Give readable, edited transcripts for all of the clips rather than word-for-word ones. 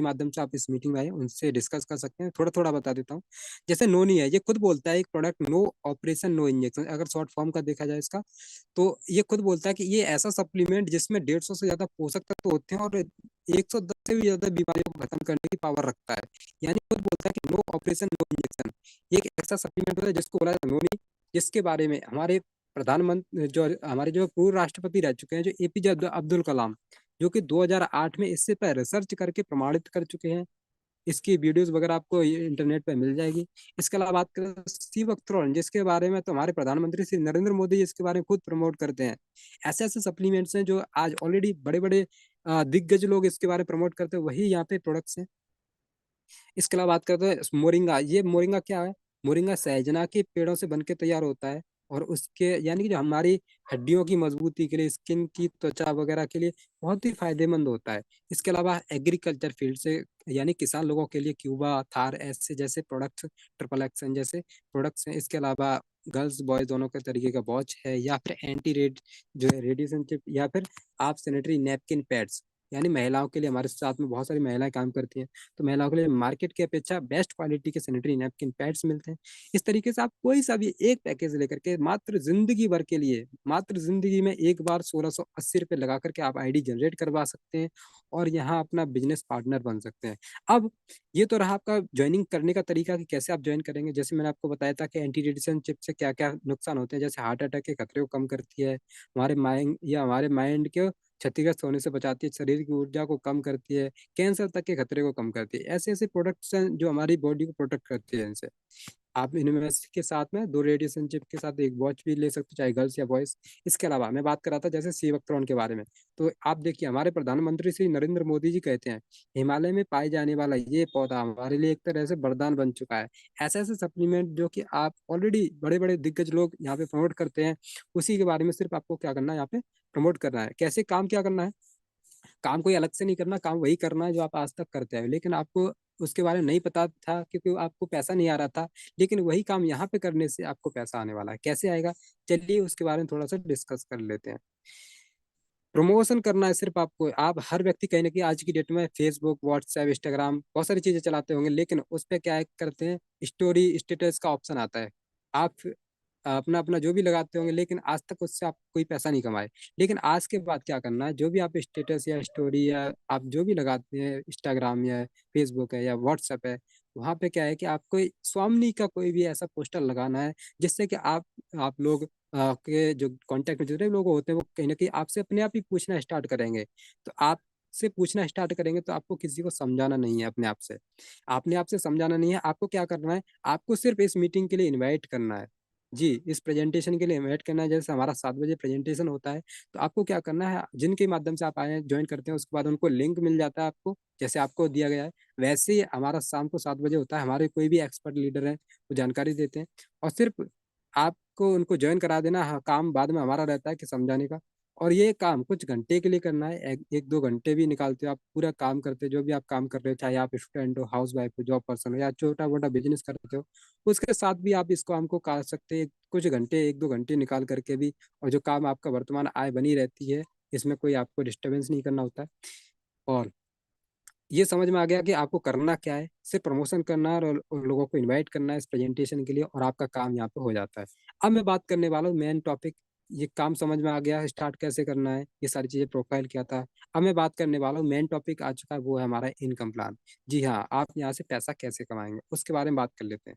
माध्यम से आप इस मीटिंग में आए उनसे डिस्कस कर सकते हैं। थोड़ा थोड़ा बता देता हूँ। जैसे नोनी है, ये खुद बोलता है एक product, no operation no injection, अगर शॉर्ट फॉर्म का देखा जाए इसका, तो ये खुद बोलता है कि ये ऐसा सप्लीमेंट जिसमें 150 से ज्यादा पोषक तत्व होते हैं और 110 से भी ज्यादा बीमारियों को खत्म करने की पावर रखता है। यानी खुद बोलता है कि नो ऑपरेशन नो इंजेक्शन, ये एक ऐसा सप्लीमेंट होता है जिसको बोला जाता है नोनी, जिसके बारे में हमारे प्रधानमंत्री, जो हमारे जो पूर्व राष्ट्रपति रह चुके हैं, जो एपीजे अब्दुल कलाम, जो कि 2008 में इससे पर रिसर्च करके प्रमाणित कर चुके हैं। इसकी वीडियोस वगैरह आपको ये इंटरनेट पे मिल जाएगी। इसके अलावा बात करें सीवक्ट्रॉन, जिसके बारे में तो हमारे प्रधानमंत्री श्री नरेंद्र मोदी जी इसके बारे में खुद प्रमोट करते हैं। ऐसे ऐसे सप्लीमेंट्स हैं जो आज ऑलरेडी बड़े बड़े दिग्गज लोग इसके बारे में प्रमोट करते हैं, वही यहाँ पे प्रोडक्ट्स हैं। इसके अलावा बात करते हैं मोरिंगा। ये मोरिंगा क्या है? मोरिंगा सहजना के पेड़ों से बनके तैयार होता है, और उसके यानी कि जो हमारी हड्डियों की मजबूती के लिए, स्किन की, त्वचा वगैरह के लिए बहुत ही फायदेमंद होता है। इसके अलावा एग्रीकल्चर फील्ड से, यानी किसान लोगों के लिए क्यूबा, थार ऐसे जैसे प्रोडक्ट्स, ट्रिपल एक्शन जैसे प्रोडक्ट्स हैं। इसके अलावा गर्ल्स बॉयज दोनों के तरीके का वॉच है, या फिर एंटी रेड जो है रेडिएशन चिप, या फिर आप सैनिटरी नैपकिन पैड्स, यानी महिलाओं के लिए, हमारे साथ में बहुत सारी महिलाएं काम करती हैं, तो महिलाओं के लिए मार्केट की अपेक्षा बेस्ट क्वालिटी के सैनिटरी नैपकिन पैड्स मिलते हैं। इस तरीके से आप कोई सा भी एक पैकेज लेकर के मात्र जिंदगी भर के लिए, मात्र जिंदगी में एक बार 1680 रुपये लगा करके आप आईडी जनरेट करवा सकते हैं, और यहाँ अपना बिजनेस पार्टनर बन सकते हैं। अब ये तो रहा आपका ज्वाइनिंग करने का तरीका कि कैसे आप ज्वाइन करेंगे। जैसे मैंने आपको बताया था कि एंटी रेडिएशन चिप से क्या क्या नुकसान होते हैं, जैसे हार्ट अटैक के खतरे को कम करती है, हमारे माइंड के क्षतिग्रस्त होने से बचाती है, शरीर की ऊर्जा को कम करती है, कैंसर तक के खतरे को कम करती है। ऐसे ऐसे प्रोडक्ट्स हैं जो हमारी बॉडी को प्रोटेक्ट करती है इनसे। आप इनमें के साथ में दो रेडिएशन चिप के साथ एक वॉच भी ले सकते हो, चाहे गर्ल्स या बॉयज। इसके अलावा मैं बात कर रहा था जैसे सीवक्ट्रॉन के बारे में, तो आप देखिए हमारे प्रधानमंत्री श्री नरेंद्र मोदी जी कहते हैं हिमालय में पाए जाने वाला ये पौधा हमारे लिए एक तरह से वरदान बन चुका है। ऐसे ऐसे सप्लीमेंट जो कि आप ऑलरेडी बड़े बड़े दिग्गज लोग यहाँ पे प्रमोट करते हैं, उसी के बारे में सिर्फ आपको क्या करना है, यहाँ पे प्रमोट करना है। कैसे काम क्या करना है? काम कोई अलग से नहीं करना, काम वही करना है जो आप आज तक करते हैं, लेकिन आपको उसके बारे में नहीं पता था क्योंकि आपको पैसा नहीं आ रहा था। लेकिन वही काम यहाँ पे करने से आपको पैसा आने वाला है। कैसे आएगा, चलिए उसके बारे में थोड़ा सा डिस्कस कर लेते हैं। प्रमोशन करना है सिर्फ आपको। आप हर व्यक्ति कहीं ना कहीं आज की डेट में फेसबुक, व्हाट्सएप, इंस्टाग्राम बहुत सारी चीजें चलाते होंगे, लेकिन उस पर क्या करते हैं, स्टोरी स्टेटस का ऑप्शन आता है। आप अपना अपना जो भी लगाते होंगे, लेकिन आज तक उससे आप कोई पैसा नहीं कमाए। लेकिन आज के बाद क्या करना है, जो भी आप स्टेटस या स्टोरी या आप जो भी लगाते हैं, इंस्टाग्राम या फेसबुक है या व्हाट्सएप है, वहाँ पे क्या है कि आपको स्वामिनी का कोई भी ऐसा पोस्टर लगाना है, जिससे कि आप लोग के जो कांटेक्ट में जितने लोग होते हैं वो कहीं ना कहीं आपसे अपने आप ही पूछना स्टार्ट करेंगे। तो आप से पूछना स्टार्ट करेंगे तो आपको किसी को समझाना नहीं है, अपने आप से समझाना नहीं है। आपको क्या करना है, आपको सिर्फ इस मीटिंग के लिए इनवाइट करना है। जी, इस प्रेजेंटेशन के लिए इनवाइट करना है। जैसे हमारा 7 बजे प्रेजेंटेशन होता है, तो आपको क्या करना है, जिनके माध्यम से आप आए ज्वाइन करते हैं, उसके बाद उनको लिंक मिल जाता है आपको, जैसे आपको दिया गया है वैसे ही हमारा शाम को 7 बजे होता है। हमारे कोई भी एक्सपर्ट लीडर हैं, वो जानकारी देते हैं, और सिर्फ आपको उनको ज्वाइन करा देना। हाँ, काम बाद में हमारा रहता है कि समझाने का। और ये काम कुछ घंटे के लिए करना है, एक दो घंटे भी निकालते हो आप, पूरा काम करते हो, जो भी आप काम कर रहे हो, चाहे आप स्टूडेंट हो, हाउस वाइफ हो, जॉब पर्सन हो, या छोटा मोटा बिजनेस करते हो, उसके साथ भी आप इस काम को कर सकते हैं कुछ घंटे, एक दो घंटे निकाल करके भी। और जो काम आपका वर्तमान आय बनी रहती है, इसमें कोई आपको डिस्टर्बेंस नहीं करना होता है। और ये समझ में आ गया कि आपको करना क्या है, सिर्फ प्रमोशन करना है और लोगों को इनवाइट करना है इस प्रेजेंटेशन के लिए, और आपका काम यहाँ पे हो जाता है। अब मैं बात करने वाला हूँ मेन टॉपिक। ये काम समझ में आ गया, स्टार्ट कैसे करना है, ये सारी चीजें, प्रोफाइल क्या था। अब मैं बात करने वाला हूँ, मेन टॉपिक आ चुका है, वो है हमारा इनकम प्लान। जी हाँ, आप यहाँ से पैसा कैसे कमाएंगे उसके बारे में बात कर लेते हैं।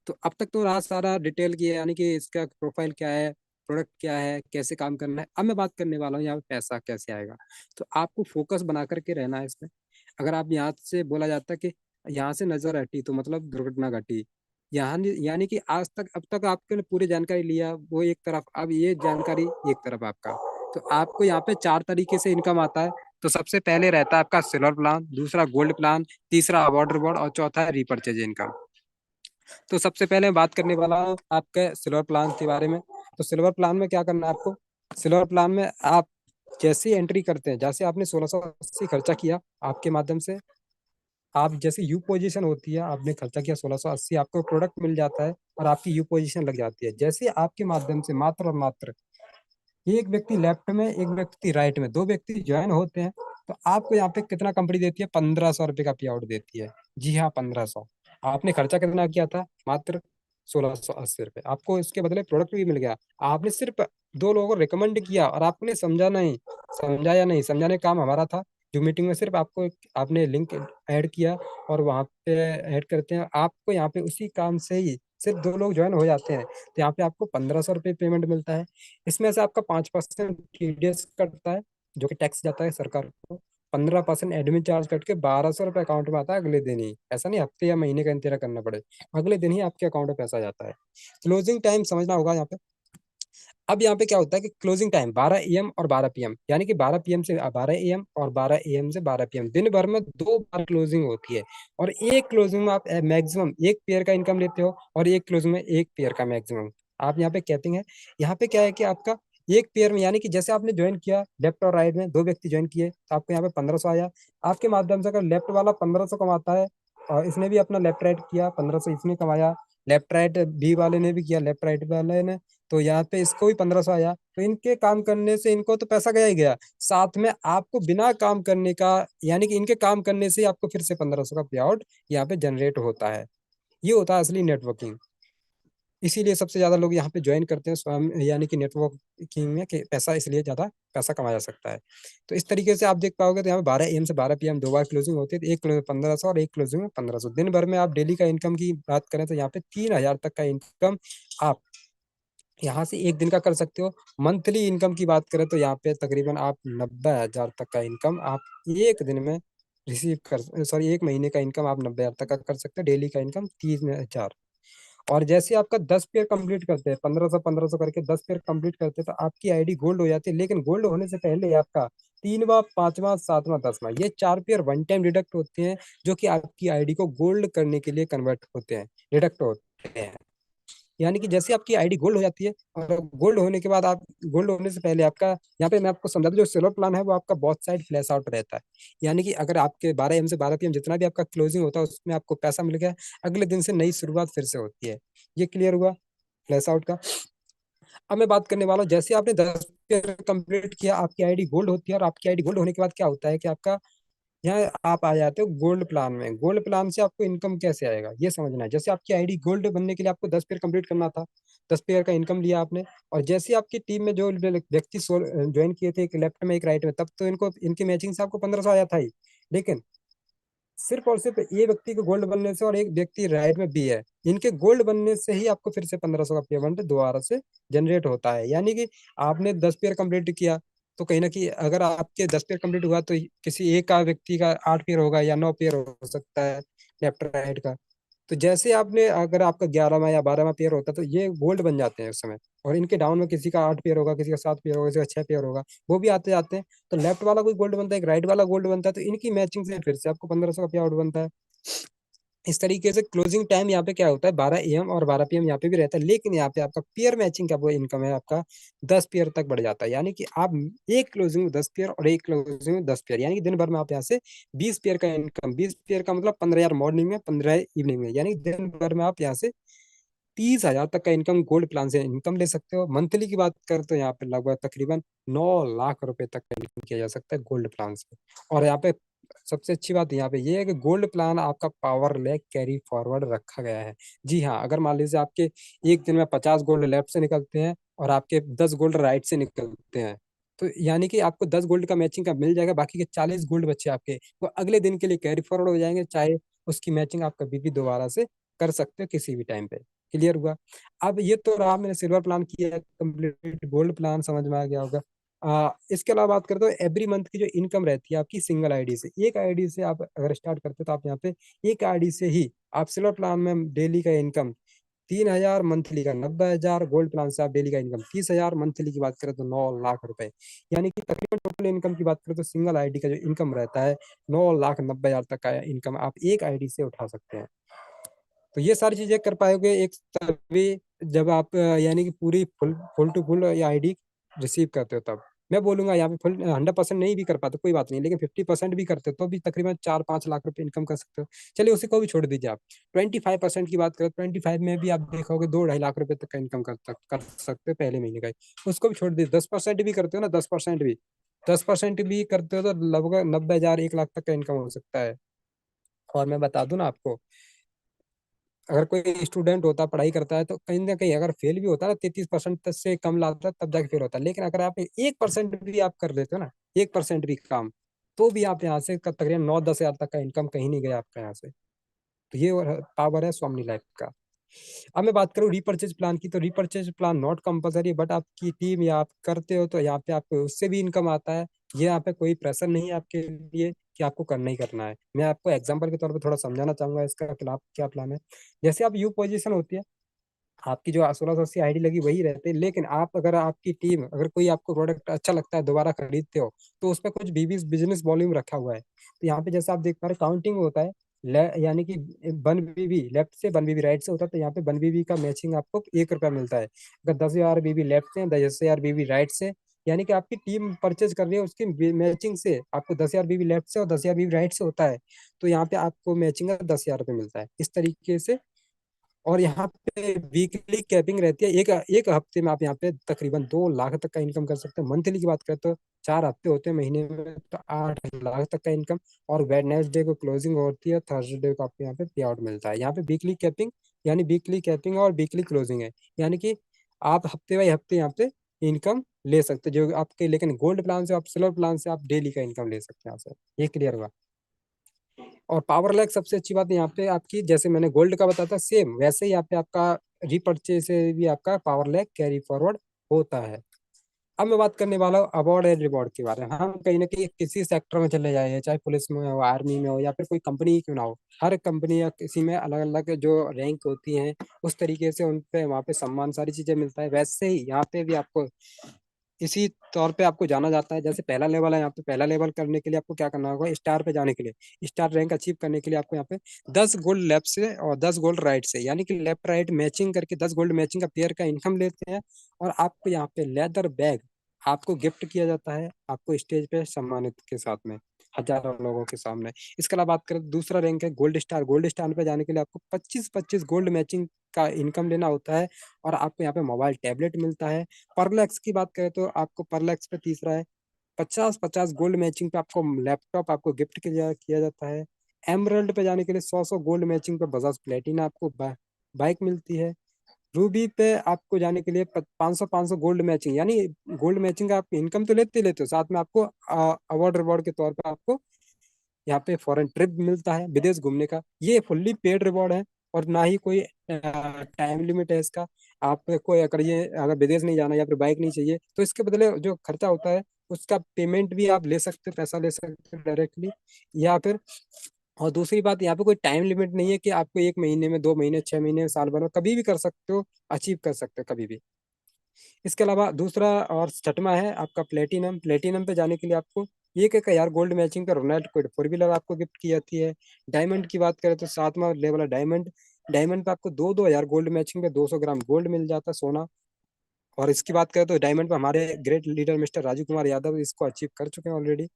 तो अब तक तो रहा सारा डिटेल की, यानी कि इसका प्रोफाइल क्या है, प्रोडक्ट क्या है, कैसे काम करना है। अब मैं बात करने वाला हूँ यहाँ पे पैसा कैसे आएगा। तो आपको फोकस बना करके रहना है इसमें। अगर आप यहाँ से बोला जाता है कि यहाँ से नजर हटी तो मतलब दुर्घटना घटी, यहाँ यानी कि आज तक अब तक आपने पूरी जानकारी लिया वो एक तरफ, अब ये जानकारी एक तरफ आपका। तो आपको यहाँ पे 4 तरीके से इनकम आता है। तो सबसे पहले रहता है आपका सिल्वर प्लान, दूसरा गोल्ड प्लान, तीसरा वाटर बोर्ड, और चौथा है रीपर्चेज इनकम। तो सबसे पहले मैं बात करने वाला हूँ आपके सिल्वर प्लान के बारे में। तो सिल्वर प्लान में क्या करना है आपको, सिल्वर प्लान में आप जैसे ही एंट्री करते हैं, जैसे आपने 1680 खर्चा किया आपके माध्यम से, आप जैसे यू पोजीशन होती है, आपने खर्चा किया 1680, आपको प्रोडक्ट मिल जाता है और आपकी यू पोजीशन लग जाती है। जैसे आपके माध्यम से मात्र और मात्र एक व्यक्ति लेफ्ट में, एक व्यक्ति राइट में, दो व्यक्ति ज्वाइन होते हैं, तो आपको यहाँ पे कितना कंपनी देती है, 1500 रुपये का पे आउट देती है। जी हाँ, 1500। आपने खर्चा कितना किया था, मात्र 1680 रुपये। आपको इसके बदले प्रोडक्ट भी मिल गया। आपने सिर्फ दो लोगों को रिकमेंड किया और आपने समझा नहीं, समझाया नहीं, समझाने का काम हमारा था। जो मीटिंग में सिर्फ आपको आपने लिंक ऐड किया और वहाँ पे ऐड करते हैं आपको, यहाँ पे उसी काम से ही सिर्फ दो लोग ज्वाइन हो जाते हैं, तो यहाँ पे आपको 1500 रुपये पेमेंट मिलता है। इसमें से आपका 5% TDS कटता है, जो कि टैक्स जाता है सरकार को। 15% एडमिन चार्ज कट के 1200 रुपये अकाउंट में आता है अगले दिन ही। ऐसा नहीं हफ्ते या महीने का इंतजार करना पड़े, अगले दिन ही आपके अकाउंट में पैसा जाता है। क्लोजिंग टाइम समझना होगा यहाँ पे। अब यहाँ पे क्या होता है कि क्लोजिंग टाइम 12 AM और 12 PM, यानी कि 12 PM से 12 AM और 12 AM से 12 PM, दिन भर में 2 बार क्लोजिंग होती है। और एक क्लोजिंग में आप मैक्सिमम एक पेयर का इनकम लेते हो, और एक क्लोजिंग में एक पेयर का मैक्सिमम। आप यहाँ पे कैपिंग है। यहाँ पे क्या है कि आपका एक पेयर में, यानी कि जैसे आपने ज्वाइन किया लेफ्ट और राइट में, दो व्यक्ति ज्वाइन किए, तो आपको यहाँ पे 1500 आया। आपके माध्यम से अगर लेफ्ट वाला 1500 कमाता है, और इसने भी अपना लेफ्ट राइट किया, 1500 इसने कमाया, लेफ्ट राइट बी वाले ने भी किया, लेफ्ट राइट वाले ने, तो यहाँ पे इसको भी 1500 आया। तो इनके काम करने से इनको तो पैसा गया ही गया, साथ में आपको बिना काम करने का, यानी कि इनके काम करने से आपको फिर से 1500 का पे आउट यहाँ पे जनरेट होता है। ये होता है असली नेटवर्किंग। इसीलिए सबसे ज्यादा लोग यहाँ पे ज्वाइन करते हैं स्वयं, यानी कि नेटवर्किंग में, कि पैसा इसलिए ज्यादा पैसा कमाया जा सकता है। तो इस तरीके से आप देख पाओगे, तो यहाँ पे 12 AM से 12 PM 2 बार क्लोजिंग होती है, तो एक क्लोजिंग 1500 और एक क्लोजिंग में 1500। दिन भर में आप डेली का इनकम की बात करें तो यहाँ पे 3000 तक का इनकम आप यहाँ से एक दिन का कर सकते हो। मंथली इनकम की बात करें तो यहाँ पे तकरीबन आप 90,000 तक का इनकम आप एक दिन में रिसीव कर, सॉरी, एक महीने का इनकम आप 90,000 तक का कर सकते हो। डेली का इनकम 30,000। और जैसे आपका 10 पेयर कंप्लीट करते हैं, 1500 करके 10 पेयर कंप्लीट करते हैं, तो आपकी आईडी गोल्ड हो जाती है। लेकिन गोल्ड होने से पहले आपका 3वां, 5वां, 7वां, 10वां, ये 4 पेयर वन टाइम डिडक्ट होते हैं, जो कि आपकी आईडी को गोल्ड करने के लिए कन्वर्ट होते हैं, डिडक्ट होते हैं। यानी कि जैसे आपकी आईडी गोल्ड हो जाती है, और गोल्ड होने के बाद आप, गोल्ड होने से पहले आपका, यहाँ पे मैं आपको समझा दूं, जो सिल्वर प्लान है वो आपका बहुत साइड फ्लैश आउट रहता है। यानी कि अगर आपके 12 AM से 12 PM जितना भी आपका क्लोजिंग होता है, उसमें आपको पैसा मिल गया, अगले दिन से नई शुरुआत फिर से होती है। ये क्लियर हुआ फ्लैश आउट का। अब मैं बात करने वाला हूँ, जैसे आपने 10 पेयर कंप्लीट किया, आपकी आईडी गोल्ड होती है। और आपकी आईडी गोल्ड होने के बाद क्या होता है कि आपका यहाँ आप आ जाते हो गोल्ड प्लान में। गोल्ड प्लान से आपको इनकम कैसे आएगा, ये समझना है। जैसे आपकी आईडी गोल्ड बनने के लिए आपको 10 पेयर कंप्लीट करना था, 10 पेयर का इनकम लिया आपने, और जैसे आपकी टीम में जो व्यक्ति ज्वाइन किए थे, एक लेफ्ट में एक राइट में, तब तो इनको, इनकी मैचिंग से आपको 1500 आया था ही। लेकिन सिर्फ और सिर्फ ये व्यक्ति को गोल्ड बनने से, और एक व्यक्ति राइट में भी है, इनके गोल्ड बनने से ही आपको फिर से 1500 का पेमेंट दोबारा से जनरेट होता है। यानी कि आपने 10 पेयर कंप्लीट किया, तो कहीं ना कहीं अगर आपके 10 पेयर कंप्लीट हुआ, तो किसी एक का व्यक्ति का 8 पेयर होगा या 9 पेयर हो सकता है, लेफ्ट राइट का। तो जैसे आपने, अगर आपका 11वां या 12वां पेयर होता, तो ये गोल्ड बन जाते हैं उस समय। और इनके डाउन में किसी का 8 पेयर होगा, किसी का 7 पेयर होगा, किसी का 6 पेयर होगा, वो भी आते जाते हैं। तो लेफ्ट वाला कोई गोल्ड बनता है, एक राइट वाला गोल्ड बनता है, तो इनकी मैचिंग से फिर से आपको 1500 का पे आउट बनता है। इस तरीके से क्लोजिंग टाइम यहाँ पे क्या होता है, 12 AM और 12 PM यहाँ पे भी रहता है। लेकिन यहाँ पे आपका पेयर मैचिंग का वो इनकम है आपका 10 पेयर तक बढ़ जाता है। यानी कि आप एक क्लोजिंग में 10 पेयर और एक क्लोजिंग में 10 पेयर, यानी कि दिन भर में आप यहाँ से 20 पेयर का इनकम, 20 पेयर का मतलब 15,000 मॉर्निंग में, 15 इवनिंग में, यानी दिन भर में आप यहाँ से 30,000 तक का इनकम गोल्ड प्लान से इनकम ले सकते हो। मंथली की बात करें तो यहाँ पे लगभग तकरीबन 9 लाख रुपए तक का इनकम किया जा सकता है गोल्ड प्लान से। और यहाँ पे सबसे अच्छी बात यहाँ पे ये है कि गोल्ड प्लान आपका पावर ले कैरी फॉरवर्ड रखा गया है। जी हाँ, अगर मान लीजिए आपके एक दिन में 50 गोल्ड लेफ्ट से निकलते हैं, और आपके 10 गोल्ड राइट से निकलते हैं, तो यानी कि आपको 10 गोल्ड का मैचिंग का मिल जाएगा, बाकी के 40 गोल्ड बचे आपके, वो अगले दिन के लिए कैरी फॉरवर्ड हो जाएंगे, चाहे उसकी मैचिंग आप कभी भी दोबारा से कर सकते हो किसी भी टाइम पे। क्लियर हुआ। अब ये तो रहा, मैंने सिल्वर प्लान किया है कंप्लीट, गोल्ड प्लान समझ में आ गया होगा। इसके अलावा बात करते हो एवरी मंथ की जो इनकम रहती है आपकी सिंगल आईडी से, एक आईडी से आप अगर स्टार्ट करते हो, तो आप यहाँ पे एक आईडी से ही आप सिल्वर प्लान में डेली का इनकम 3000, मंथली का 90,000, गोल्ड प्लान से आप डेली का इनकम 30,000, मंथली की बात करें तो 9 लाख रुपए। यानी कि तकरीबन टोटल इनकम की बात करें तो सिंगल आईडी का जो इनकम रहता है 9,90,000 तक का इनकम आप एक आईडी से उठा सकते हैं। तो ये सारी चीजें कर पाओगे एक तभी, जब आप यानी कि पूरी full full to full ID receive करते हो तब। मैं बोलूंगा यहाँ पे फुल 100% नहीं भी कर पाते कोई बात नहीं, लेकिन 50% भी करते हो तो भी तकरीबन 4-5 लाख रुपए इनकम कर सकते हो। चलिए उसी को भी छोड़ दीजिए आप। 25% की बात करें, 25 में भी आप देखोगे 2-2.5 लाख रुपए तक का इनकम कर सकते हो पहले महीने का ही। उसको भी छोड़ दीजिए, 10% भी करते हो ना, 10% भी 10% भी करते हो तो लगभग 90,000 1 लाख तक का इनकम हो सकता है। और मैं बता दूं ना आपको, अगर कोई स्टूडेंट होता पढ़ाई करता है तो कहीं ना कहीं अगर फेल भी होता है ना, 33% से कम लाता है तब जाके फेल होता है। लेकिन अगर आप 1% भी आप कर लेते हो ना, 1% भी काम, तो भी आप यहाँ से तकरीबन 9-10 हजार तक का इनकम कहीं नहीं गया आपका यहाँ से। तो ये पावर है स्वामी लाइफ का। अब मैं बात करूँ रीपर्चेज प्लान की, तो repurchase plan not compulsory, but आपकी टीम या आप करते हो तो यहाँ पे आपको उससे भी इनकम आता है। ये यहाँ पे कोई प्रेशर नहीं है आपके लिए कि आपको करना ही करना है। मैं आपको एग्जांपल के तौर पे थोड़ा समझाना चाहूंगा इसका क्या प्लान है। जैसे आप यू पोजीशन होती है, आपकी जो 1680 आईडी लगी वही रहती है, लेकिन आप अगर आपकी टीम अगर कोई आपको प्रोडक्ट अच्छा लगता है दोबारा खरीदते हो, तो उसमें कुछ बीबी बिजनेस वॉल्यूम रखा हुआ है। तो यहाँ पे जैसे आप देख पा रहे काउंटिंग होता है, यानी कि 1 बीबी लेफ्ट से 1 बीबी राइट से होता है, तो यहाँ पे 1 बीबी का मैचिंग आपको 1 रुपया मिलता है। अगर 10,000 बीबी लेफ्ट से 10,000 बीबी राइट से, यानी कि आपकी टीम परचेज कर रही है उसकी मैचिंग से आपको 10,000 बीबी लेफ्ट से और 10,000 बीबी राइट से होता है, तो यहाँ पे आपको मैचिंग का 10,000 रुपये मिलता है इस तरीके से। और यहाँ पे वीकली कैपिंग रहती है, एक एक हफ्ते में आप यहाँ पे तकरीबन 2 लाख तक का इनकम कर सकते हैं। मंथली की बात करें तो 4 हफ्ते होते हैं महीने में, तो 8 लाख तक का इनकम। और वेडनेसडे को क्लोजिंग होती है, थर्सडे को आपको यहाँ पे पे आउट मिलता है। यहाँ पे वीकली कैपिंग, यानी वीकली कैपिंग और वीकली क्लोजिंग है, यानी कि आप हफ्ते बाई हफ्ते यहाँ पे इनकम ले सकते हैं जो आपके। लेकिन गोल्ड प्लान से आप सिल्वर प्लान से आप डेली का इनकम ले सकते हैं यहाँ से। ये क्लियर हुआ। और पावर लैक सबसे अच्छी बात यहाँ पे आपकी, जैसे मैंने गोल्ड का बताया था सेम वैसे ही यहाँ पे आपका रीपर्चेज से भी आपका पावर लैक कैरी फॉरवर्ड होता है। अब मैं बात करने वाला हूँ अवार्ड एंड रिवॉर्ड के बारे में। हम कहीं ना कहीं किसी सेक्टर में चले जाए, चाहे पुलिस में हो, आर्मी में हो, या फिर कोई कंपनी क्यों ना हो, हर कंपनी या किसी में अलग अलग जो रैंक होती हैं, उस तरीके से उन पे वहाँ पे सम्मान सारी चीजें मिलता है। वैसे ही यहाँ पे भी आपको इसी तौर पे आपको जाना जाता है। जैसे पहला लेवल है, यहाँ पे पहला लेवल करने के लिए आपको क्या करना होगा, स्टार पे जाने के लिए, स्टार रैंक अचीव करने के लिए आपको यहाँ पे 10 गोल्ड लेफ्ट से और 10 गोल्ड राइट से, यानी कि लेफ्ट राइट मैचिंग करके 10 गोल्ड मैचिंग का पेयर का इनकम लेते हैं। और आपको यहाँ पे लेदर बैग आपको गिफ्ट किया जाता है, आपको स्टेज पे सम्मानित के साथ में हजारों लोगों के सामने। इसके अलावा बात करें तो दूसरा रैंक है गोल्ड स्टार। गोल्ड स्टार पे जाने के लिए आपको 25-25 गोल्ड मैचिंग का इनकम लेना होता है, और आपको यहाँ पे मोबाइल टैबलेट मिलता है। परलेक्स की बात करें तो आपको परलेक्स पे तीसरा है, 50-50 गोल्ड मैचिंग पे आपको लैपटॉप आपको गिफ्ट किया जाता है। एमरल्ड पे जाने के लिए 100 गोल्ड मैचिंग पे बजाज प्लेटिना आपको बाइक मिलती है। रूबी पे आपको जाने के लिए 500-500 गोल्ड मैचिंग, यानी गोल्ड मैचिंग का आप इनकम तो लेते ही लेते हो, साथ में आपको अवार्ड रिवॉर्ड के तौर पे आपको यहाँ पे फॉरेन ट्रिप मिलता है विदेश घूमने का। ये फुल्ली पेड रिवॉर्ड है, और ना ही कोई टाइम लिमिट है इसका। आपको अगर ये अगर विदेश नहीं जाना या फिर बाइक नहीं चाहिए, तो इसके बदले जो खर्चा होता है उसका पेमेंट भी आप ले सकते हो, पैसा ले सकते हो डायरेक्टली। या फिर, और दूसरी बात यहाँ पे कोई टाइम लिमिट नहीं है कि आपको 1 महीने में, 2 महीने, 6 महीने, साल भर में कभी भी कर सकते हो, अचीव कर सकते हो कभी भी। इसके अलावा दूसरा और छठवां है आपका प्लेटिनम। प्लेटिनम पे जाने के लिए आपको 1,000 गोल्ड मैचिंग पे रोनाल्ड क्विड 4 व्हीलर आपको गिफ्ट की जाती है। डायमंड की बात करें तो 7वां लेवल है डायमंड। डायमंड पे आपको 2-2 हजार गोल्ड मैचिंग पे 200 ग्राम गोल्ड मिल जाता है, सोना। और इसकी बात करें तो डायमंड पे हमारे great leader mister Raju Kumar Yadav इसको अचीव कर चुके हैं ऑलरेडी।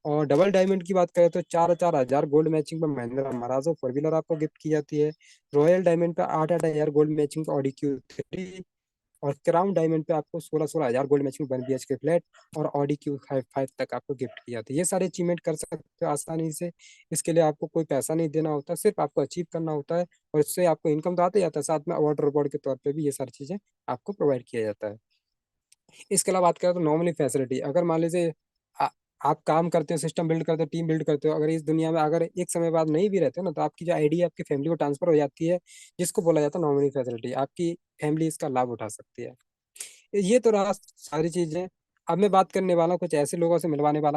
और डबल डायमंड की बात करें तो 4-4 हजार गोल्ड मैचिंग पे महिंद्रा मराजो 4 व्हीलर आपको गिफ्ट की जाती है। रॉयल डायमंड पे 8-8 हजार गोल्ड मैचिंग पे ऑडी Q3। और क्राउन डायमंड पे आपको 16-16 हजार गोल्ड मैचिंग 1 BHK फ्लैट और ऑडी Q5 तक आपको गिफ्ट की जाती है। ये सारे अचीवमेंट कर सकते हो आसानी से। इसके लिए आपको कोई पैसा नहीं देना होता, सिर्फ आपको अचीव करना होता है, और इससे आपको इनकम तो आते जाता है, साथ में अवार्ड रिवॉर्ड के तौर पे भी ये सारी चीजें आपको प्रोवाइड किया जाता है। इसके अलावा बात करें तो नॉर्मली फैसिलिटी, अगर मान लीजिए आ- आप काम करते हो, सिस्टम बिल्ड करते हो, टीम बिल्ड करते हो, अगर इस दुनिया में अगर एक समय बाद नहीं भी रहते हो ना, तो आपकी जो आईडी है आपकी फैमिली को ट्रांसफर हो जाती है, जिसको बोला जाता है नॉर्मली फैसिलिटी। आपकी फैमिली इसका लाभ उठा सकती है। ये तो रहा सारी चीजें। अब मैं बात करने वाला हूँ कुछ ऐसे लोगों से मिलवाने वाला